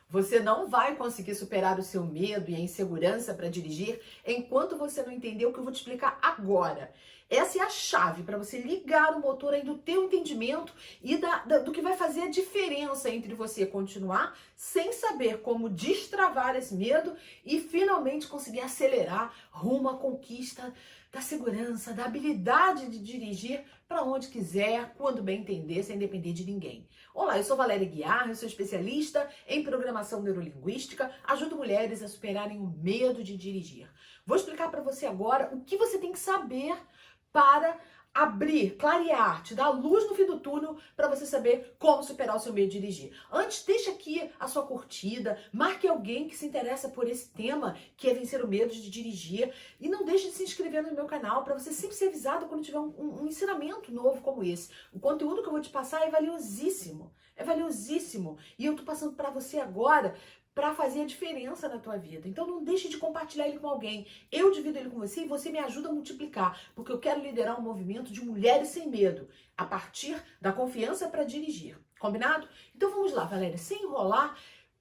Você não vai conseguir superar o seu medo e a insegurança para dirigir enquanto você não entender o que eu vou te explicar agora. Essa é a chave para você ligar o motor aí do teu entendimento e do que vai fazer a diferença entre você continuar sem saber como destravar esse medo e finalmente conseguir acelerar rumo à conquista da segurança, da habilidade de dirigir para onde quiser, quando bem entender, sem depender de ninguém. Olá, eu sou Valéria Guiar, eu sou especialista em programação neurolinguística, ajudo mulheres a superarem o medo de dirigir. Vou explicar para você agora o que você tem que saber para abrir, clarear, te dar luz no fim do túnel para você saber como superar o seu medo de dirigir. Antes, deixa aqui a sua curtida, marque alguém que se interessa por esse tema, que é vencer o medo de dirigir, e não deixe de se inscrever no meu canal para você sempre ser avisado quando tiver um ensinamento novo como esse. O conteúdo que eu vou te passar é valiosíssimo. É valiosíssimo. E eu tô passando para você agora para fazer a diferença na tua vida. Então não deixe de compartilhar ele com alguém. Eu divido ele com você e você me ajuda a multiplicar, porque eu quero liderar um movimento de mulheres sem medo, a partir da confiança para dirigir. Combinado? Então vamos lá, Valéria, sem enrolar.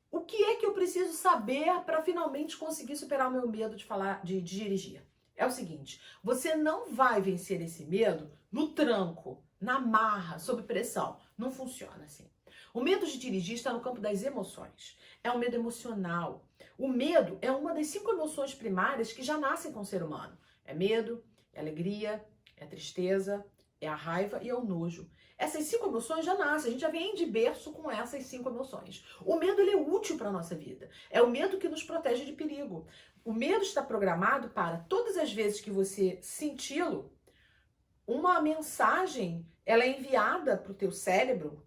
O que é que eu preciso saber para finalmente conseguir superar o meu medo de dirigir? É o seguinte, você não vai vencer esse medo no tranco, na marra, sob pressão. Não funciona assim. O medo de dirigir está no campo das emoções. É um medo emocional. O medo é uma das 5 emoções primárias que já nascem com o ser humano. É medo, é alegria, é tristeza, é a raiva e é o nojo. Essas 5 emoções já nascem, a gente já vem de berço com essas 5 emoções. O medo ele é útil para a nossa vida. É o medo que nos protege de perigo. O medo está programado para, todas as vezes que você senti-lo, uma mensagem ela é enviada para o teu cérebro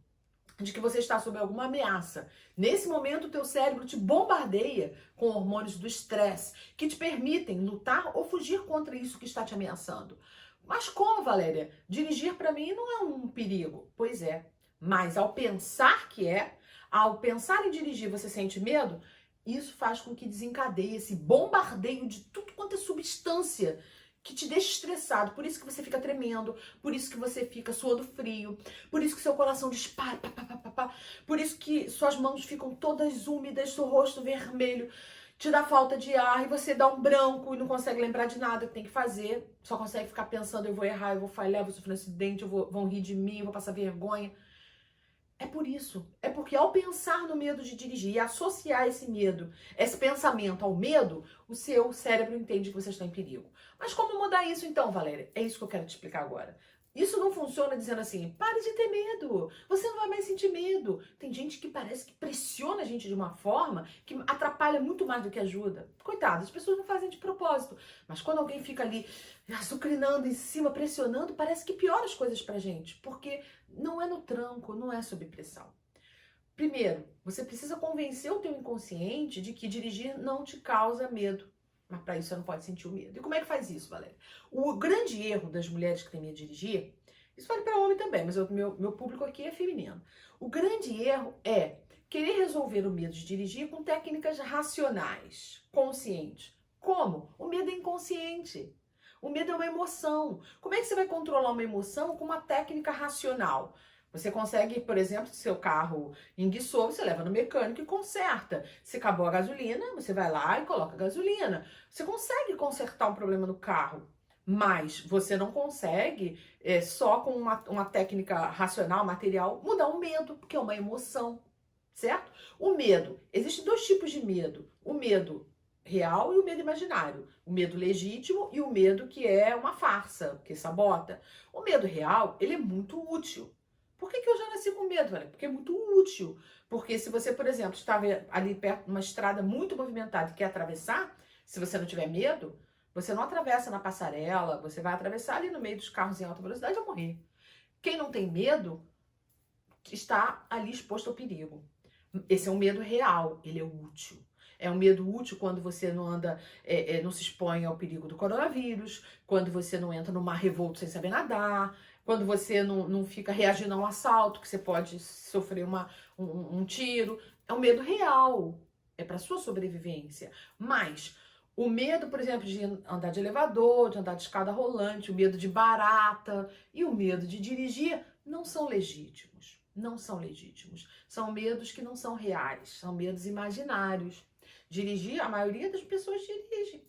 de que você está sob alguma ameaça. Nesse momento, o teu cérebro te bombardeia com hormônios do estresse, que te permitem lutar ou fugir contra isso que está te ameaçando. Mas como, Valéria? Dirigir para mim não é um perigo. Pois é, mas ao pensar que é, ao pensar em dirigir você sente medo, isso faz com que desencadeie esse bombardeio de tudo quanto é substância que te deixa estressado. Por isso que você fica tremendo, por isso que você fica suando frio, por isso que seu coração dispara, pá, pá, pá, pá, pá, por isso que suas mãos ficam todas úmidas, seu rosto vermelho, te dá falta de ar e você dá um branco e não consegue lembrar de nada que tem que fazer, só consegue ficar pensando, eu vou errar, eu vou falhar, eu vou sofrer um acidente, vão rir de mim, eu vou passar vergonha. É por isso. É porque ao pensar no medo de dirigir e associar esse medo, esse pensamento ao medo, o seu cérebro entende que você está em perigo. Mas como mudar isso então, Valéria? É isso que eu quero te explicar agora. Isso não funciona dizendo assim, pare de ter medo, você não vai mais sentir medo. Tem gente que parece que pressiona a gente de uma forma que atrapalha muito mais do que ajuda. Coitado, as pessoas não fazem de propósito. Mas quando alguém fica ali azucrinando em cima, pressionando, parece que piora as coisas pra gente. Porque não é no tranco, não é sob pressão. Primeiro, você precisa convencer o teu inconsciente de que dirigir não te causa medo. Mas para isso você não pode sentir o medo. E como é que faz isso, Valéria? O grande erro das mulheres que têm medo de dirigir, isso vale para homem também, mas meu público aqui é feminino. O grande erro é querer resolver o medo de dirigir com técnicas racionais, conscientes. Como? O medo é inconsciente. O medo é uma emoção. Como é que você vai controlar uma emoção com uma técnica racional? Você consegue, por exemplo, se seu carro enguiçou, você leva no mecânico e conserta. Se acabou a gasolina, você vai lá e coloca gasolina. Você consegue consertar um problema no carro, mas você não consegue, só com uma técnica racional, material, mudar o medo, porque é uma emoção, certo? O medo, existem 2 tipos de medo. O medo real e o medo imaginário. O medo legítimo e o medo que é uma farsa, que sabota. O medo real, ele é muito útil. Por que eu já nasci com medo, velho? Porque é muito útil. Porque se você, por exemplo, estava ali perto de uma estrada muito movimentada e quer atravessar, se você não tiver medo, você não atravessa na passarela, você vai atravessar ali no meio dos carros em alta velocidade e vai morrer. Quem não tem medo está ali exposto ao perigo. Esse é um medo real, ele é útil. É um medo útil quando você não anda, não se expõe ao perigo do coronavírus, quando você não entra no mar revolto sem saber nadar, quando você não fica reagindo a um assalto, que você pode sofrer um tiro. É um medo real, é para sua sobrevivência. Mas o medo, por exemplo, de andar de elevador, de andar de escada rolante, o medo de barata e o medo de dirigir não são legítimos. não são legítimos. São medos que não são reais, são medos imaginários. Dirigir, a maioria das pessoas dirige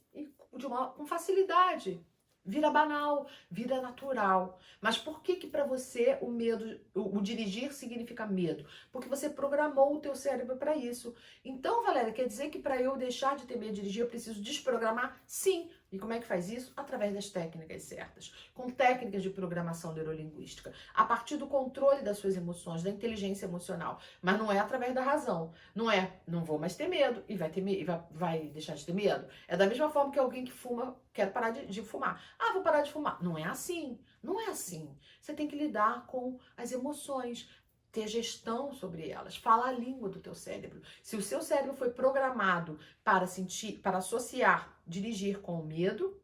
com facilidade. Vira banal, vira natural. Mas por que para você o medo, o dirigir significa medo? Porque você programou o teu cérebro para isso. Então, Valéria, quer dizer que para eu deixar de ter medo de dirigir, eu preciso desprogramar? Sim. E como é que faz isso? Através das técnicas certas, com técnicas de programação neurolinguística, a partir do controle das suas emoções, da inteligência emocional. Mas não é através da razão. Não é, não vou mais ter medo e vai deixar de ter medo. É da mesma forma que alguém que fuma, quer parar de fumar. Ah, vou parar de fumar. Não é assim. Não é assim. Você tem que lidar com as emoções, ter gestão sobre elas, falar a língua do teu cérebro. Se o seu cérebro foi programado para sentir, para associar, dirigir com o medo,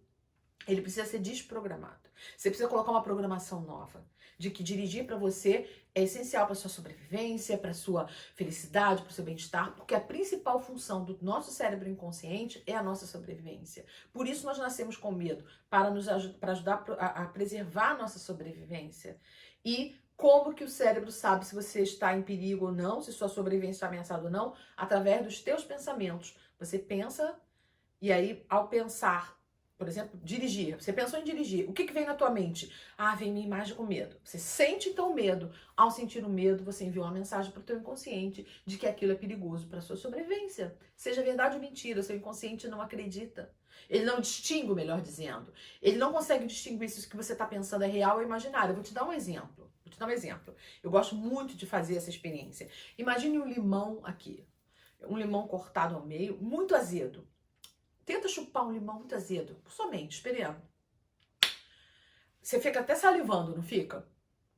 ele precisa ser desprogramado. Você precisa colocar uma programação nova, de que dirigir para você é essencial para sua sobrevivência, para sua felicidade, para o seu bem-estar, porque a principal função do nosso cérebro inconsciente é a nossa sobrevivência. Por isso nós nascemos com medo, para ajudar a preservar a nossa sobrevivência. E como que o cérebro sabe se você está em perigo ou não, se sua sobrevivência está ameaçada ou não? Através dos teus pensamentos. Você pensa e aí, ao pensar, por exemplo, dirigir. Você pensou em dirigir. O que vem na tua mente? Ah, vem minha imagem com medo. Você sente então o medo. Ao sentir o medo, você enviou uma mensagem para o teu inconsciente de que aquilo é perigoso para a sua sobrevivência. Seja verdade ou mentira, o seu inconsciente não acredita. Ele não distingue, melhor dizendo. Ele não consegue distinguir se o que você está pensando é real ou imaginário. Eu vou te dar um exemplo. Eu gosto muito de fazer essa experiência. Imagine um limão aqui. Um limão cortado ao meio, muito azedo. Tenta chupar um limão muito azedo, somente, esperando. Você fica até salivando, não fica?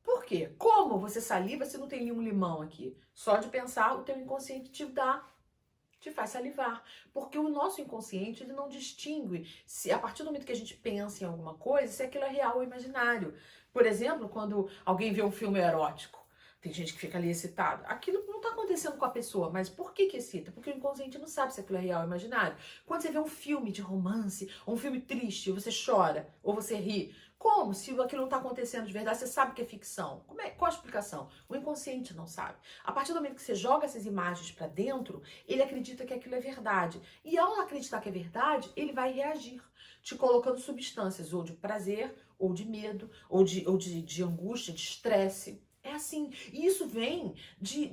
Por quê? Como você saliva se não tem nenhum limão aqui? Só de pensar, o teu inconsciente te faz salivar. Porque o nosso inconsciente, ele não distingue se a partir do momento que a gente pensa em alguma coisa, se aquilo é real ou imaginário. Por exemplo, quando alguém vê um filme erótico, tem gente que fica ali excitada. Aquilo não está acontecendo com a pessoa, mas por que excita? Porque o inconsciente não sabe se aquilo é real ou imaginário. Quando você vê um filme de romance, ou um filme triste, você chora, ou você ri. Como? Se aquilo não está acontecendo de verdade, você sabe que é ficção. Qual a explicação? O inconsciente não sabe. A partir do momento que você joga essas imagens para dentro, ele acredita que aquilo é verdade. E ao acreditar que é verdade, ele vai reagir, te colocando substâncias ou de prazer, ou de medo, ou de angústia, de estresse. É assim. E isso vem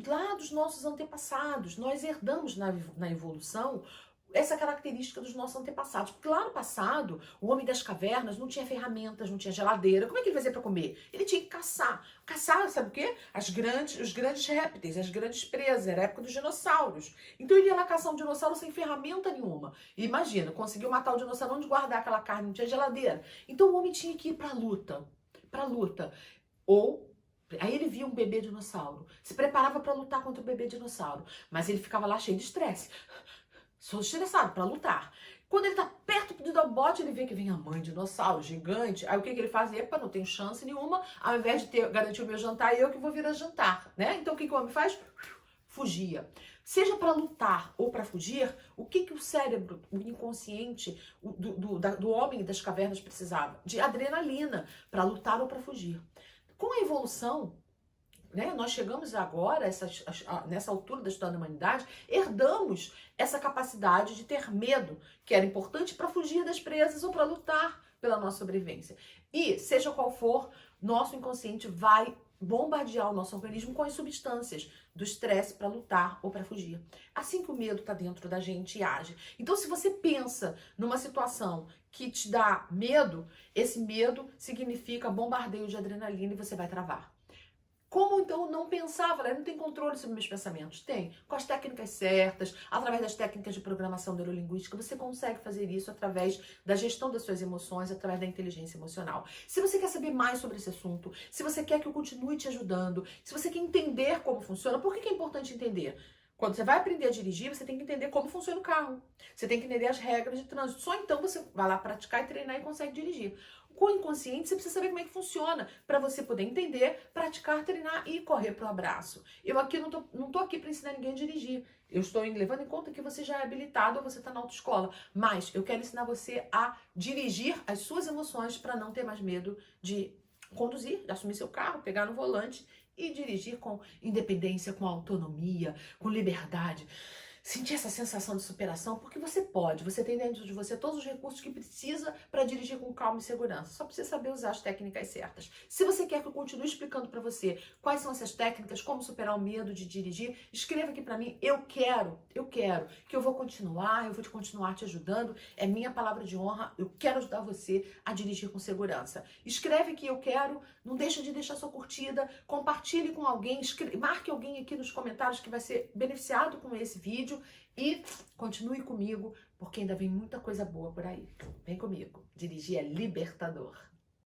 lá dos nossos antepassados. Nós herdamos na evolução essa característica dos nossos antepassados. Porque lá no passado, o homem das cavernas não tinha ferramentas, não tinha geladeira. Como é que ele fazia para comer? Ele tinha que caçar. Caçar, sabe o quê? Os grandes répteis, as grandes presas. Era a época dos dinossauros. Então ele ia lá caçar um dinossauro sem ferramenta nenhuma. E imagina, conseguiu matar o dinossauro, onde guardar aquela carne, não tinha geladeira. Então o homem tinha que ir para a luta. Aí ele via um bebê dinossauro, se preparava para lutar contra o bebê dinossauro, mas ele ficava lá cheio de estresse, sou estressado para lutar. Quando ele tá perto de dar o bote, ele vê que vem a mãe dinossauro, gigante. Aí o que ele faz? Epa, não tenho chance nenhuma, ao invés de garantir o meu jantar, eu que vou vir a jantar, né? Então o que o homem faz? Fugia. Seja para lutar ou para fugir, o que o cérebro, o inconsciente do homem das cavernas precisava? De adrenalina para lutar ou para fugir. Com a evolução, né, nós chegamos agora, nessa altura da história da humanidade, herdamos essa capacidade de ter medo, que era importante para fugir das presas ou para lutar pela nossa sobrevivência. E, seja qual for, nosso inconsciente vai bombardear o nosso organismo com as substâncias do estresse para lutar ou para fugir. Assim que o medo está dentro da gente e age. Então, se você pensa numa situação que te dá medo, esse medo significa bombardeio de adrenalina e você vai travar. Como então não pensar? Eu não tenho controle sobre meus pensamentos. Tem. Com as técnicas certas, através das técnicas de programação neurolinguística, você consegue fazer isso através da gestão das suas emoções, através da inteligência emocional. Se você quer saber mais sobre esse assunto, se você quer que eu continue te ajudando, se você quer entender como funciona, por que é importante entender? Quando você vai aprender a dirigir, você tem que entender como funciona o carro. Você tem que entender as regras de trânsito. Só então você vai lá praticar e treinar e consegue dirigir. Com o inconsciente, você precisa saber como é que funciona para você poder entender, praticar, treinar e correr pro abraço. Eu aqui não tô aqui para ensinar ninguém a dirigir. Eu estou levando em conta que você já é habilitado ou você está na autoescola. Mas eu quero ensinar você a dirigir as suas emoções para não ter mais medo de conduzir, de assumir seu carro, pegar no volante e dirigir com independência, com autonomia, com liberdade. Sentir essa sensação de superação, porque você pode, você tem dentro de você todos os recursos que precisa para dirigir com calma e segurança. Só precisa saber usar as técnicas certas. Se você quer que eu continue explicando para você quais são essas técnicas, como superar o medo de dirigir, escreva aqui para mim. Eu quero, que eu vou continuar te ajudando. É minha palavra de honra. Eu quero ajudar você a dirigir com segurança. Escreve que eu quero, não deixa de deixar sua curtida, compartilhe com alguém, marque alguém aqui nos comentários que vai ser beneficiado com esse vídeo. E continue comigo, porque ainda vem muita coisa boa por aí. Vem comigo. Dirigir é libertador.